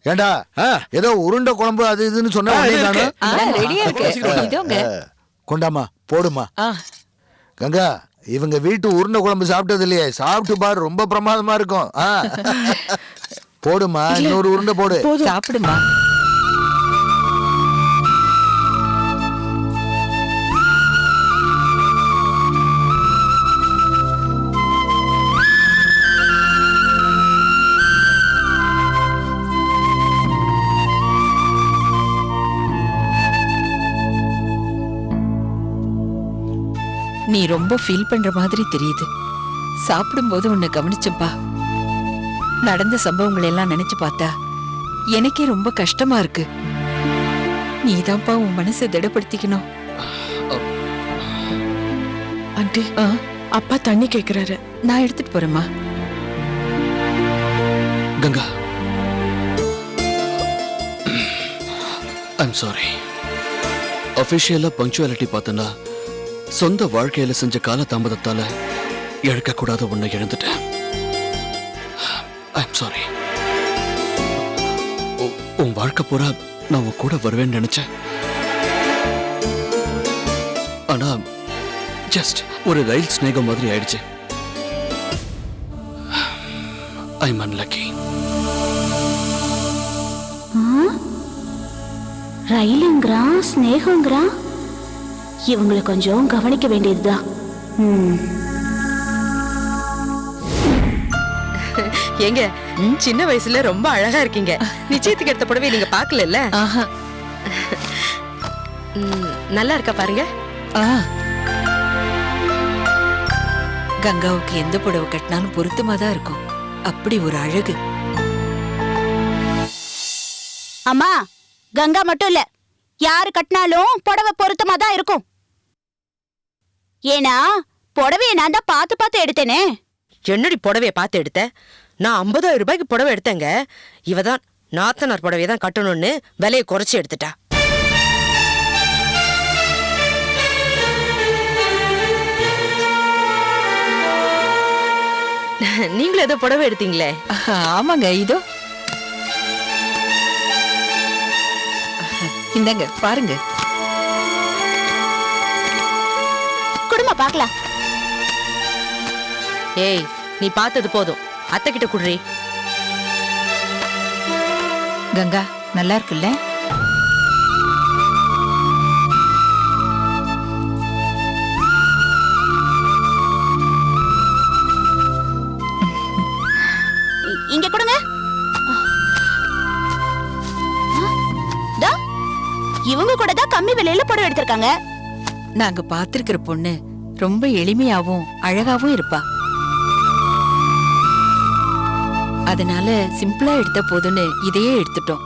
ஏண்டா ஏதோ உருண்டை குழம்பு அது இதுன்னு சொன்னா ரெடியா இருக்கு. கொண்டாமா போடுமா. கங்கா இவங்க வீட்டு உருண்டை குழம்பு சாப்பிட்டது இல்லையே, சாப்பிட்டு பாரு, ரொம்ப பிரமாதமா இருக்கும். போடுமா, இன்னொரு உருண்டை போடு, சாப்பிடுமா. நீ ரொம்ப ஃபீல் பண்ற மாதிரி தெரியுது. சாப்பிடும்போது உன்னை கவனிச்சப்பா. நடந்த சம்பவங்களை எல்லாம் நினைச்சு பார்த்தா எனக்கே ரொம்ப கஷ்டமா இருக்கு. நீதான்ப்பா உன் மனசை திடப்படுத்திக்கணும். ஆண்டி, அப்பா தண்ணி கேக்குறாரு, நான் எடுத்துட்டு போறேம்மா. Ganga, I'm sorry. அபிஷியலா பங்க்சுவாலிட்டி பார்த்தனா சொந்த வாழ்க்கையில செஞ்ச கால தாமதத்தால இழக்கக்கூடாத ஒன்னை இழந்துட்டேன். I'm sorry. உன் வாழ்க்கை பூரா நான் உன் கூட வருவேன்னு நினைச்சேன். ஆனா ஜஸ்ட் ஒரு ரயில் ஸ்நேகம் மாதிரி ஆயிடுச்சு. I'm unlucky. ரயிலுங்கிறான், ஸ்நேகங்கிறான். இவங்களை கொஞ்சம் கவனிக்க வேண்டியதுதான். ஏங்க, சின்ன வயசுல ரொம்ப அழகா இருக்கீங்க. நிச்சயத்துக்கு எடுத்த புடவை நீங்க பாக்கல? நல்லா இருக்கா பாருங்க. கங்காவுக்கு எந்த புடவை கட்டினாலும் பொருத்தமா தான் இருக்கும். அப்படி ஒரு அழகு. அம்மா, கங்கா மட்டும் இல்ல, யாரு கட்டினாலும் புடவை பொருத்தமா தான் இருக்கும். ஏன்னா புடவைய நான் தான் பார்த்து பார்த்து எடுத்தேனே. என்னடி புடவைய பார்த்து எடுத்த? நான் 50,000 ரூபாய்க்கு புடவை எடுத்தேங்க. இவதான் நாத்தனார் புடவைய தான் கட்டணும்னு விலையை குறைச்சி எடுத்துட்டா. நீங்களும் ஏதோ புடவை எடுத்தீங்களே? ஆமாங்க, இதோ இந்தங்க பாருங்க. குடும்ப பார்க்கலாம். ஏய், நீ பார்த்தது போதும், அத்தை கிட்ட குடுறி. கங்கா நல்லா இருக்குல்ல? இங்க கொடுங்க. இவங்க கூட தான் கம்மி விலையில புடவை எடுத்திருக்காங்க. நாங்க பாத்திருக்கிற பொண்ணு ரொம்ப எளிமையாவும் அழகாவும் இருப்பா. அதனால சிம்பிளா எடுத்த போதுன்னு இதையே எடுத்துட்டோம்.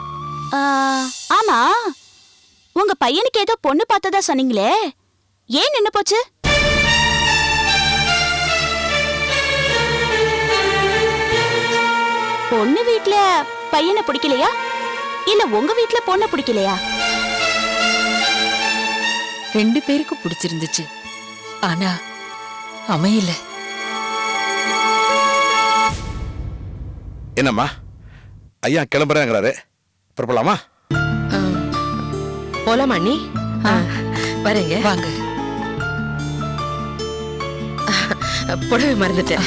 ஆமா, உங்க பையனுக்கு ஏதோ பொண்ணு பார்த்ததா சொன்னீங்களே, ஏன் நின்னு போச்சு? பொண்ணு வீட்ல பையனை பிடிக்கலையா, இல்ல உங்க வீட்ல பொண்ணை பிடிக்கலையா? 2 பேருக்கும் பிடிச்சிருந்துச்சு, ஆனா அமையல. என்னம்மா, ஐயா கிளம்புறேங்கிறாரு, புறப்படலாமா? போலாமா நீ? வரேங்க. வாங்க. புடவை மறந்துட்டேன்.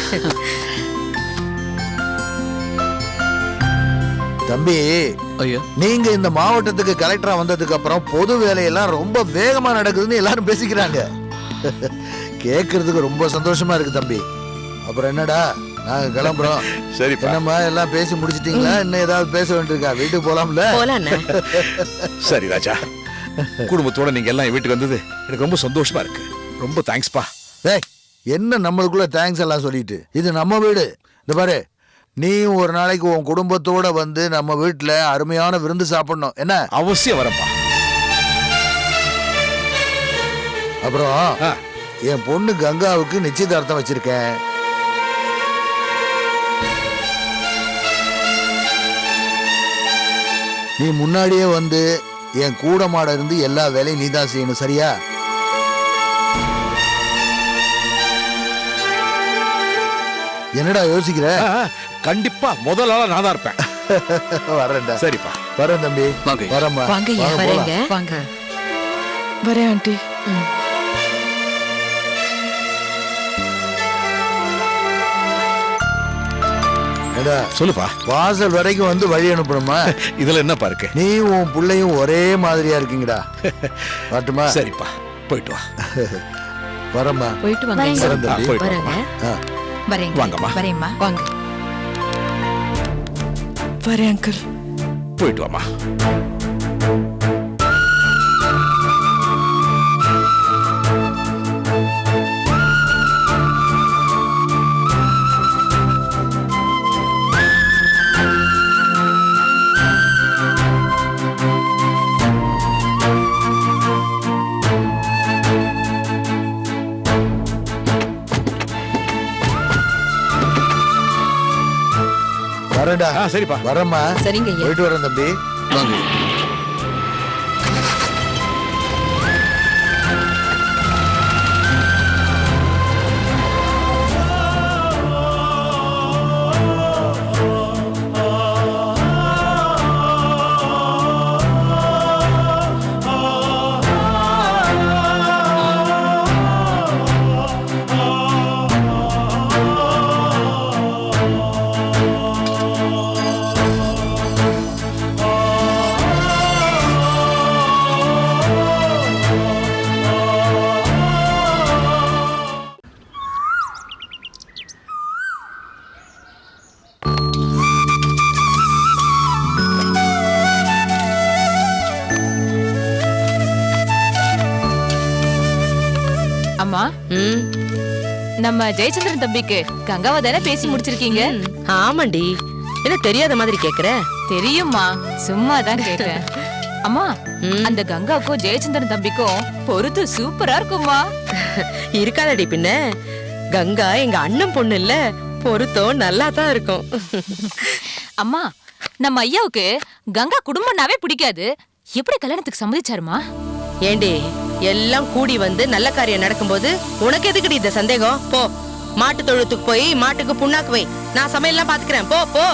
தம்பி, ஐயா, நீங்க இந்த மாவட்டத்துக்கு கலெக்டரா வந்ததுக்கு அப்புறம் பொது வேலையெல்லாம் ரொம்ப வேகமா நடக்குதுன்னு எல்லாரும் பேசிக்கிறாங்க. கேக்குறதுக்கு ரொம்ப சந்தோஷமா இருக்கு தம்பி. அப்புறம் என்னடா, நாங்க கிளம்புறோம். சரி, என்னம்மா எல்லாம் பேசி முடிச்சிட்டீங்களா? இன்னும் ஏதாவது பேச வேண்டியிருக்கா? வீட்டுக்கு போலாம்ல? சரி ராஜா, குடும்பத்தோட நீங்க எல்லாம் வீட்டுக்கு வந்தது எனக்கு ரொம்ப சந்தோஷமா இருக்கு. ரொம்ப தேங்க்ஸ்பா. என்ன நம்மளுக்குள்ள தேங்க்ஸ் எல்லாம் சொல்லிட்டு, இது நம்ம வீடு. இந்த பாரு, நீ ஒரு நாளைக்கு உன் குடும்பத்தோட வந்து நம்ம வீட்டுல அருமையான விருந்து சாப்பிடணும். என்ன? அவசியம் வரப்பா. அப்புறம் என் பொண்ணு கங்காவுக்கு நிச்சயதார்த்தம் வச்சிருக்கேன். நீ முன்னாடியே வந்து என் கூட மாட இருந்து எல்லா வேலையும் நீ தான் செய்யணும், சரியா? என்னடா யோசிக்கிற? கண்டிப்பா முதல் ஆளா நான் தான் இருப்பேன். வரேன்டா. சரிப்பா. வரேன் தம்பி. வாங்க. வரேம்மா. வாங்க ஐயா, வாங்க, வரேங்க. போலாம். வாங்க. வரேன் ஆண்டி. ஏடா, சொல்லுப்பா. வாசல் வரைக்கும் வந்து வழி அனுப்பணுமா? இதுல என்னப்பா இருக்கு? நீ உன் பிள்ளையும் ஒரே மாதிரியா இருக்கீங்கடா. வரட்டுமா? சரிப்பா, போயிட்டு வா. வரேம்மா. போயிட்டு வாங்க வரேங்க. ஐயா. வரேன் தம்பி. போயிட்டு வரேங்க. வாங்கம்மா. வரேங்க. வாங்கம்மா. வரேம்மா. வாங்க. வரேன் அங்கிள். போயிட்டு வாமா. வரேன்டா. சரிப்பா. வரேம்மா. சரிங்க ஐயா. போயிட்டு வரேன் தம்பி. வாங்க. அம்மா, ம், நம்ம ஜெயச்சந்திரன் தம்பிக்கு கங்காவை தானே பேசி முடிச்சிருக்கீங்க? ஆமாண்டி. என்ன தெரியாத மாதிரி கேக்குற? தெரியுமா, சும்மா தான் கேட்டேன். அம்மா, ம். அந்த கங்காவுக்கும் ஜெயச்சந்திரன் தம்பிக்கும் பொறுத்து சூப்பரா இருக்குமா? இருக்காதடி பின்ன. கங்கா எங்க அண்ணன் பொண்ணு இல்ல, பொருத்தம் நல்லா தான் இருக்கும். அம்மா, நம்ம ஐயாவுக்கு கங்கா குடும்பம்னாவே பிடிக்காது. எப்படி கல்யாணத்துக்கு சம்மதிச்சாருமா? ஏண்டி, எல்லாம் கூடி வந்து நல்ல காரியம் நடக்கும்போது உனக்கு எதுக்குடி இந்த சந்தேகம்? போ, மாட்டு தொழுத்துக்கு போய் மாட்டுக்கு புண்ணாக்கு வை. நான் சமையல்லாம் பாத்துக்கிறேன். போ போ.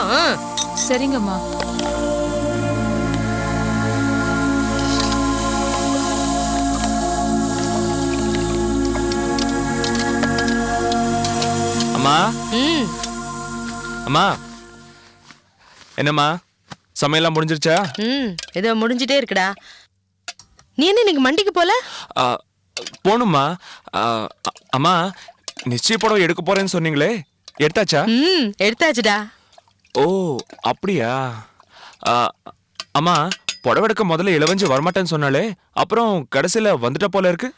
சரிங்கம்மா. அம்மா, ம், அம்மா, என்னம்மா சமையல்லாம் முடிஞ்சிருச்சா? ம், ஏதோ முடிஞ்சிட்டே இருக்குடா. நீ என்ன இன்னைக்கு மண்டிக்கு போல? ஆ, போணுமா? அம்மா, நிச்சய புடவை எடுக்க போறேன்னு சொன்னீங்களே, எடுத்தாச்சா? ம், எடுத்தாச்சுடா. ஓ, அப்படியா? ஆ, அம்மா, புடவை எடுக்க முதல்ல இளவஞ்சி வரமாட்டேன்னு சொன்னாலே, அப்புறம் கடைசியில வந்துட்ட போல இருக்கு.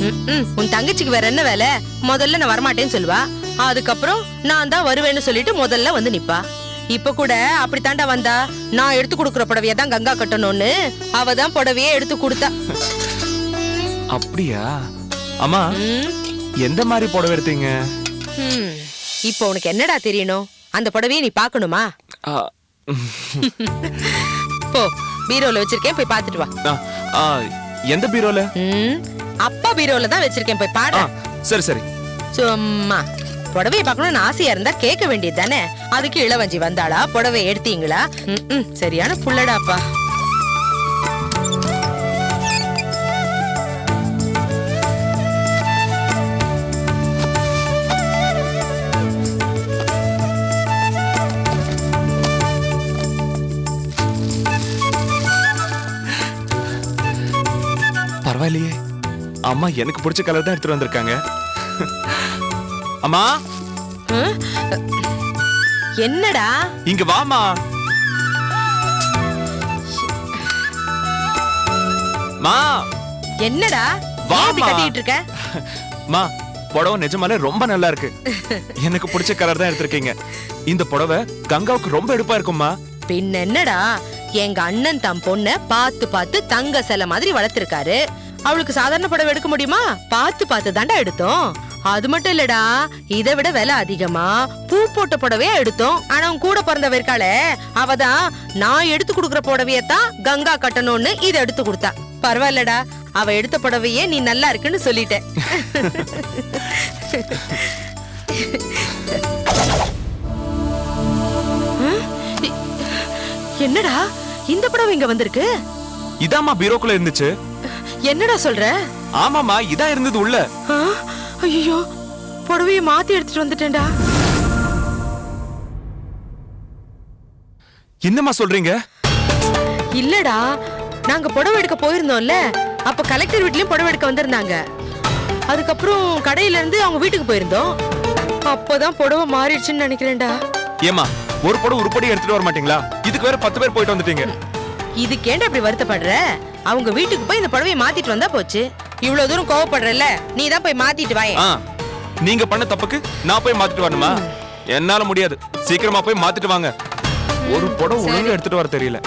ம், ம், உன் தங்கச்சிக்கு வேற என்ன வேலை? முதல்ல நான் வரமாட்டேன்னு சொல்லுவா, அதுக்கப்புறம் நான் தான் வருவேன்னு சொல்லிட்டு முதல்ல வந்து நிப்பா. இப்ப கூட அப்படித்தாண்டா வந்தா. நான் எடுத்து கொடுக்குற புடவைய தான் கங்கா கட்டணும்னு அவ தான் புடவையே எடுத்து கொடுத்தா. அப்படியா? அம்மா, ம், எந்த மாதிரி புடவை எடுத்தீங்க? ம், இப்போ உனக்கு என்னடா தெரியணும்? அந்த புடவையை நீ பார்க்கணுமா? ஆ, போ, பீரோல வச்சிருக்கேன், போய் பார்த்துட்டு வா. ஆ, ஆ, எந்த பீரோல? ம், அப்பா பீரோல தான் வச்சிருக்கேன், போய் பாடு. ஆ, சரி சரி. சும்மா புடவையை பார்க்கணும்னு ஆசையா இருந்தா கேட்க வேண்டியது தானே. அதுக்கு இளவஞ்சி வந்தாளா, புடவை எடுத்தீங்களா? ம், ம், சரியான புள்ளடாப்பா. பரவாயில்லையே, அம்மா எனக்கு பிடிச்ச கலர் தான் எடுத்துட்டு வந்திருக்காங்க. அம்மா, ம்? என்னடா? இங்க வாமா. மா, என்னடா வாம்மா. ஏன் இப்படி கத்திட்டு இருக்க? மா, புடவை நிஜமாலே ரொம்ப நல்லா இருக்கு. எனக்கு பிடிச்ச கலர் தான் எடுத்திருக்கீங்க. இந்த புடவை கங்காவுக்கு ரொம்ப எடுப்பா இருக்கும்மா. பின்ன என்னடா, எங்க அண்ணன் தம் பொண்ண பார்த்து பார்த்து தங்க சிலை மாதிரி வளர்த்திருக்காரு. அவளுக்கு சாதாரண புடவை எடுக்க முடியுமா? பார்த்து பார்த்து தாண்டா எடுத்தோம். அது மட்டும் இல்லடா, இதை விட விலை அதிகமா பூ போட்ட புடவையா எடுத்தோம். ஆனா உன் கூட பிறந்தவ இருக்காளே, அவதான் நான் எடுத்து கொடுக்குற புடவையத்தான் கங்கா கட்டணும்னு இதை எடுத்து கொடுத்தா. பரவாயில்லடா, அவ எடுத்த புடவையே நீ நல்லா இருக்குன்னு சொல்லிட்ட. என்னடா இந்த புடவை இங்க வந்திருக்கு? இதாம்மா பீரோக்குள்ள இருந்துச்சு. என்னடா சொல்ற? ஆமாமா, இதான் இருந்தது உள்ள. ஐயோ, புடவைய மாத்தி எடுத்துட்டு வந்துட்டேன்டா. என்னம்மா சொல்றீங்க? இல்லடா, நாங்க புடவை எடுக்க போயிருந்தோம்ல, அப்ப கலெக்டர் வீட்லயும் புடவை எடுக்க வந்திருந்தாங்க. அதுக்கப்புறம் கடையில இருந்து அவங்க வீட்டுக்கு போயிருந்தோம். அப்பதான் புடவை மாறிடுச்சுன்னு நினைக்கிறேன்டா. ஏமா, ஒரு புடவை உருப்படி எடுத்துட்டு வர மாட்டீங்களா? இதுக்கு வேற 10 பேர் போயிட்டு வந்துட்டீங்க. இதுக்கேண்டா இப்படி வருத்தப்படுற? அவங்க வீட்டுக்கு போய் இந்த புடவையை மாத்திட்டு வந்தா போச்சு. இவ்வளவு தூரம் கோவப்படுறல, நீ தான் போய் மாத்திட்டு வாயே. நீங்க பண்ண தப்புக்கு நான் போய் மாத்திட்டு வரணுமா? என்னால முடியாது. சீக்கிரமா போய் மாத்திட்டு வாங்க. ஒரு புடவை ஒழுங்கா எடுத்துட்டு வர தெரியல.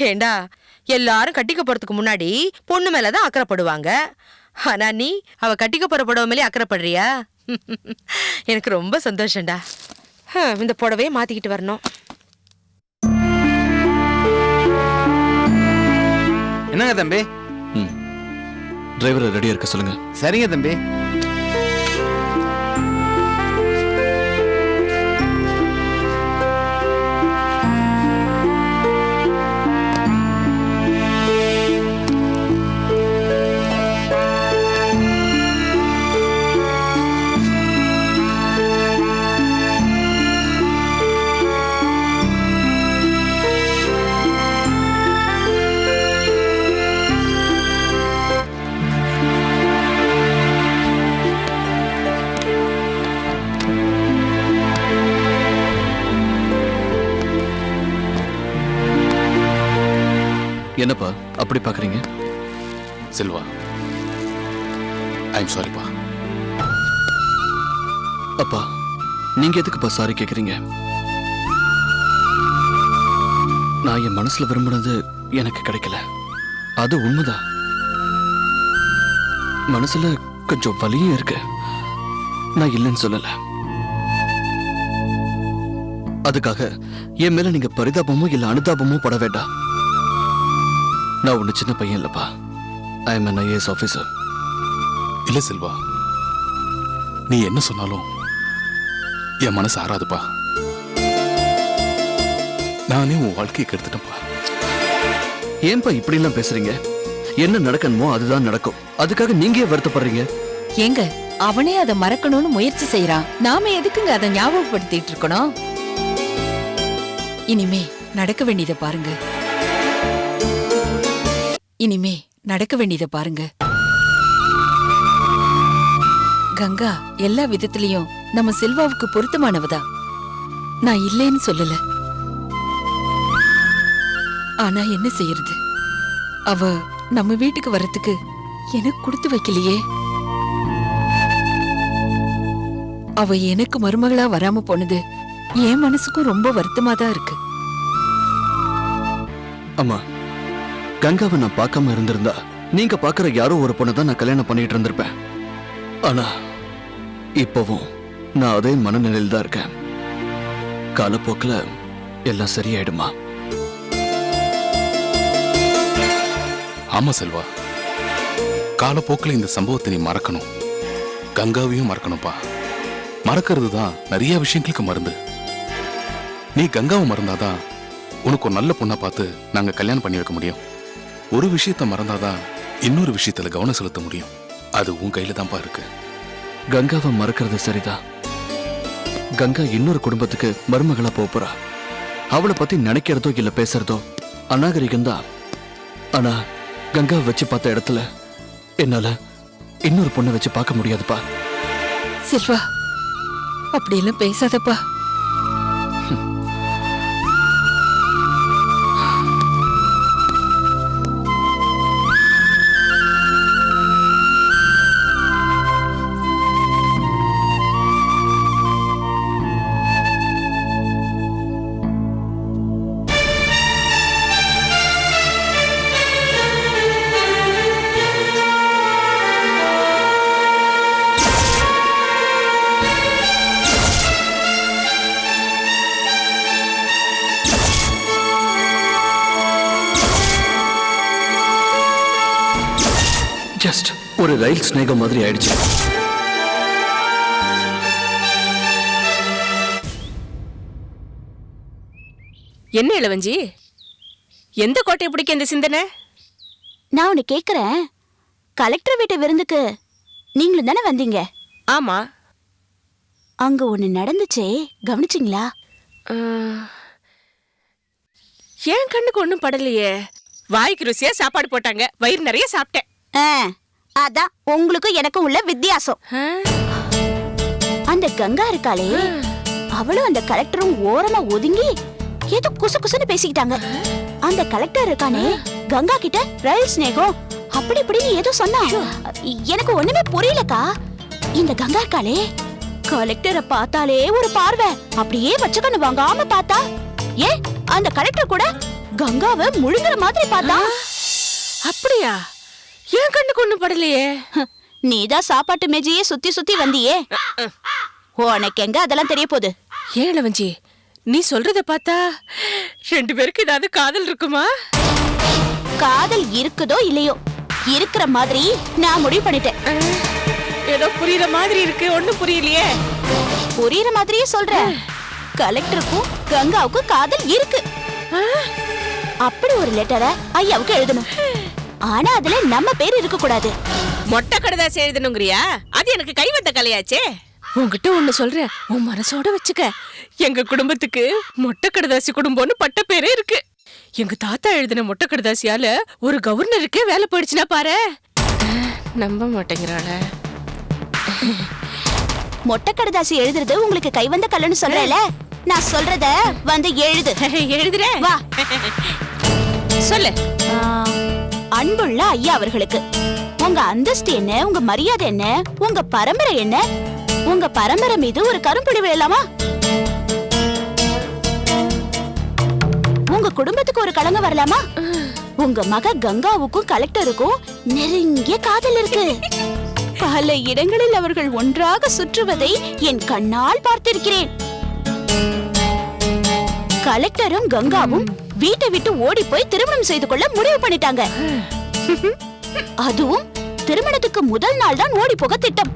ஏண்டா, எல்லாரும் கட்டிக்க போறதுக்கு முன்னாடி பொண்ணு மேலதான் அக்கறைப்படுவாங்க. ஆனா நீ அவ கட்டிக்க போற புடவை மேலே அக்கறைப்படுறியா? எனக்கு ரொம்ப சந்தோஷம்டா. இந்த புடவையை மாத்திக்கிட்டு வரணும். என்னங்க தம்பி? டிரைவரை ரெடியா இருக்க சொல்லுங்க. சரிங்க தம்பி. என்னப்பா அப்படி பாக்குறீங்க? செல்வா, ஐம் சாரிப்பா. அப்பா, நீங்க எதுக்குப்பா சாரி கேக்குறீங்க? நான் என் மனசுல விரும்பினது எனக்கு கிடைக்கல, அது உண்மைதான். மனசுல கொஞ்சம் வலியும் இருக்கு, நான் இல்லைன்னு சொல்லல. அதுக்காக என் மேல நீங்க பரிதாபமோ இல்ல அனுதாபமோ பட வேண்டாம். நான் ஒண்ணு சின்ன பையன் இல்லப்பா. I am an IAS officer. இல்ல செல்வா, நீ என்ன சொன்னாலும் என் மனசு ஆறாதுப்பா. நானே உன் வாழ்க்கையை கெடுத்துட்டேன்ப்பா. ஏன்பா இப்படி எல்லாம் பேசுறீங்க? என்ன நடக்கணுமோ அதுதான் நடக்கும். அதுக்காக நீங்க ஏன் வருத்தப்படுறீங்க? ஏங்க, அவனே அதை மறக்கணும்னு முயற்சி செய்யறான். நாம எதுக்குங்க அதை ஞாபகப்படுத்திட்டு இருக்கணும்? இனிமே நடக்க வேண்டியதை பாருங்க. இனிமே நடக்க வேண்டியதை பாருங்க. கங்கா எல்லா விதத்திலையும் நம்ம செல்வாவுக்கு பொருத்தமானவதா. நான் இல்லைன்னு சொல்லல. ஆனா என்ன செய்யறது? அவ நம்ம வீட்டுக்கு வர்றதுக்கு எனக்கு கொடுத்து வைக்கலையே. அவ எனக்கு மருமகளா வராம போனது என் மனசுக்கும் ரொம்ப வருத்தமா தான் இருக்கு. அம்மா, கங்காவை நான் பார்க்காம இருந்திருந்தா நீங்க பாக்குற யாரோ ஒரு பொண்ணை தான் நான் கல்யாணம் பண்ணிட்டு இருந்திருப்பேன். ஆனா இப்பவும் நான் அதே மனநிலையில் தான் இருக்கேன். காலப்போக்கில் எல்லாம் சரியாயிடுமா? ஆமா செல்வா, காலப்போக்கில் இந்த சம்பவத்தை நீ மறக்கணும். கங்காவையும் மறக்கணும்ப்பா. மறக்கிறது தான் நிறைய விஷயங்களுக்கு மருந்து. நீ கங்காவை மறந்தாதான் உனக்கு ஒரு நல்ல பொண்ணை பார்த்து நாங்க கல்யாணம் பண்ணி வைக்க முடியும். ஒரு விஷயத்த மறந்தாதான் இன்னொரு விஷயத்துல கவனம் செலுத்த முடியும். அது உன் கையில தான்ப்பா இருக்கு. கங்காவை மறக்கிறது சரிதான். கங்கா இன்னொரு குடும்பத்துக்கு மருமகளா போறா. அவளை பத்தி நினைக்கிறதோ இல்ல பேசுறதோ அநாகரிகம்தான். ஆனா கங்காவை வச்சு பார்த்த இடத்துல என்னால இன்னொரு பொண்ணை வச்சு பார்க்க முடியாதுப்பா. செல்வா, அப்படியெல்லாம் பேசாதப்பா. ஜஸ்ட் ஒரு ரயில் ஸ்நேகம் மாதிரி ஆயிடுச்சு. என்ன இளவஞ்சி, எந்த கோட்டையை பிடிக்க இந்த சிந்தனை? நான் உன்னை கேக்குறேன், கலெக்டர் வீட்டு விருந்துக்கு நீங்களும் தானே வந்தீங்க? ஆமா. அங்க ஒண்ணு நடந்துச்சே, கவனிச்சிங்களா? ஏன் கண்ணுக்கு ஒண்ணும் படலையே. வாய்க்கு ருசியா சாப்பாடு போட்டாங்க, வயிறு நிறைய சாப்பிட்டேன். அதான் உங்களுக்கும் எனக்கும் உள்ள வித்தியாசம். அந்த கங்கா இருக்காளே, அவளும் அந்த கலெக்டரும் ஓரமா ஒதுங்கி ஏதோ குசு குசுன்னு பேசிக்கிட்டாங்க. அந்த கலெக்டர் இருக்கானே, கங்கா கிட்ட ரயில் ஸ்நேகம் அப்படி இப்படின்னு ஏதோ சொன்னா. எனக்கு ஒண்ணுமே புரியலக்கா. இந்த கங்கா இருக்காளே, கலெக்டரை பார்த்தாலே ஒரு பார்வை அப்படியே வச்சுக்கன்னு வாங்காம பார்த்தா, ஏன் அந்த கலெக்டர் கூட கங்காவை முழுங்குற மாதிரி பார்த்தா. அப்படியா? ஏன் கண்ணுக்கு ஒண்ணும் படலையே. நீதான் சாப்பாட்டு மேஜையே சுத்தி சுத்தி வந்தியே, உனக்கு எங்க அதெல்லாம் தெரிய போகுது? ஏன் இளவஞ்சி, நீ சொல்றத பார்த்தா 2 பேருக்கு ஏதாவது காதல் இருக்குமா? காதல் இருக்குதோ இல்லையோ, இருக்கிற மாதிரி நான் முடிவு பண்ணிட்டேன். ஏதோ புரியுற மாதிரி இருக்கு, ஒண்ணும் புரியலையே. புரியுற மாதிரியே சொல்றேன். கலெக்டருக்கும் கங்காவுக்கும் காதல் இருக்கு. அப்படி ஒரு லெட்டரை ஐயாவுக்கு எழுதணும். ஆனா அதுல நம்ம பேர் இருக்க கூடாது. மொட்டை கடைதாசி எழுதணுங்கிறியா? அது எனக்கு கைவந்த கலையாச்சே. உன்கிட்ட ஒண்ணு சொல்றேன், உன் மனசோட வச்சுக்க. எங்க குடும்பத்துக்கு மொட்டை கடைதாசி குடும்பம்னு பட்ட பேரே இருக்கு. எங்க தாத்தா எழுதின மொட்டை கடைதாசியால ஒரு கவர்னருக்கே வேலை போயிடுச்சுன்னா பாரு. நம்ப மாட்டேங்கிறாள. மொட்டை கடைதாசி எழுதுறது உங்களுக்கு கைவந்த கல்லுன்னு சொல்றேல, நான் சொல்றத வந்து எழுது. எழுதுறேன், வா. சொல்லு. அன்புள்ள ஐயா அவர்களுக்கு, உங்க அந்தஸ்து என்ன, உங்க மரியாதை என்ன, உங்க பரம்பரை என்ன, உங்க பரம்பரை மீது ஒரு கரும்புள்ளி விழலாமா? உங்க குடும்பத்துக்கு ஒரு களங்கம் வரலாமா? உங்க மக கங்காவுக்கும் கலெக்டருக்கும் நெருங்கிய காதல் இருக்கு. பல இடங்களில் அவர்கள் ஒன்றாக சுற்றுவதை என் கண்ணால் பார்த்திருக்கிறேன். கலெக்டரும் கங்காவும் வீட்டை விட்டு ஓடி போய் திருமணம் செய்து கொள்ள முடிவு பண்ணிட்டாங்க. அதுவும் திருமணத்துக்கு முதல் நாள் தான் ஓடி போக திட்டம்.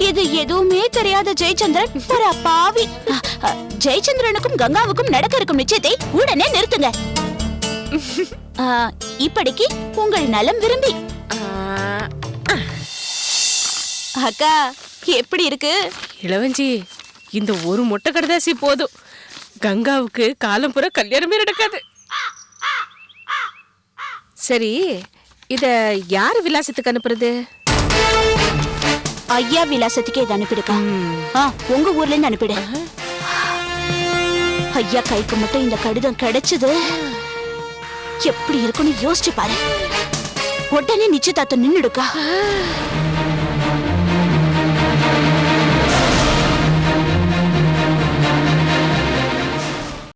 இது எதுவுமே தெரியாத ஜெயச்சந்திரன் ஒரு அப்பாவி. ஜெயச்சந்திரனுக்கும் கங்காவுக்கும் நடக்க இருக்கும் நிச்சயத்தை உடனே நிறுத்துங்க. இப்படிக்கு உங்கள் நலம் விரும்பி. அக்கா எப்படி இருக்கு? இளவஞ்சி, இந்த ஒரு மொட்டை கடைதாசி போதும், கங்காவுக்கு காலம் பூரா கல்யாணமே நடக்காது. சரி, இத யாரு விலாசத்துக்கு அனுப்புறது? ஐயா விலாசத்துக்கு இதை அனுப்பிடுக்கா. உங்க ஊர்ல இருந்து அனுப்பிடு. ஐயா கைக்கு மட்டும் இந்த கடிதம் கிடைச்சது எப்படி இருக்குன்னு யோசிச்சு பாரு. உடனே நிச்சயதார்த்தம் நின்னுடுக்கா.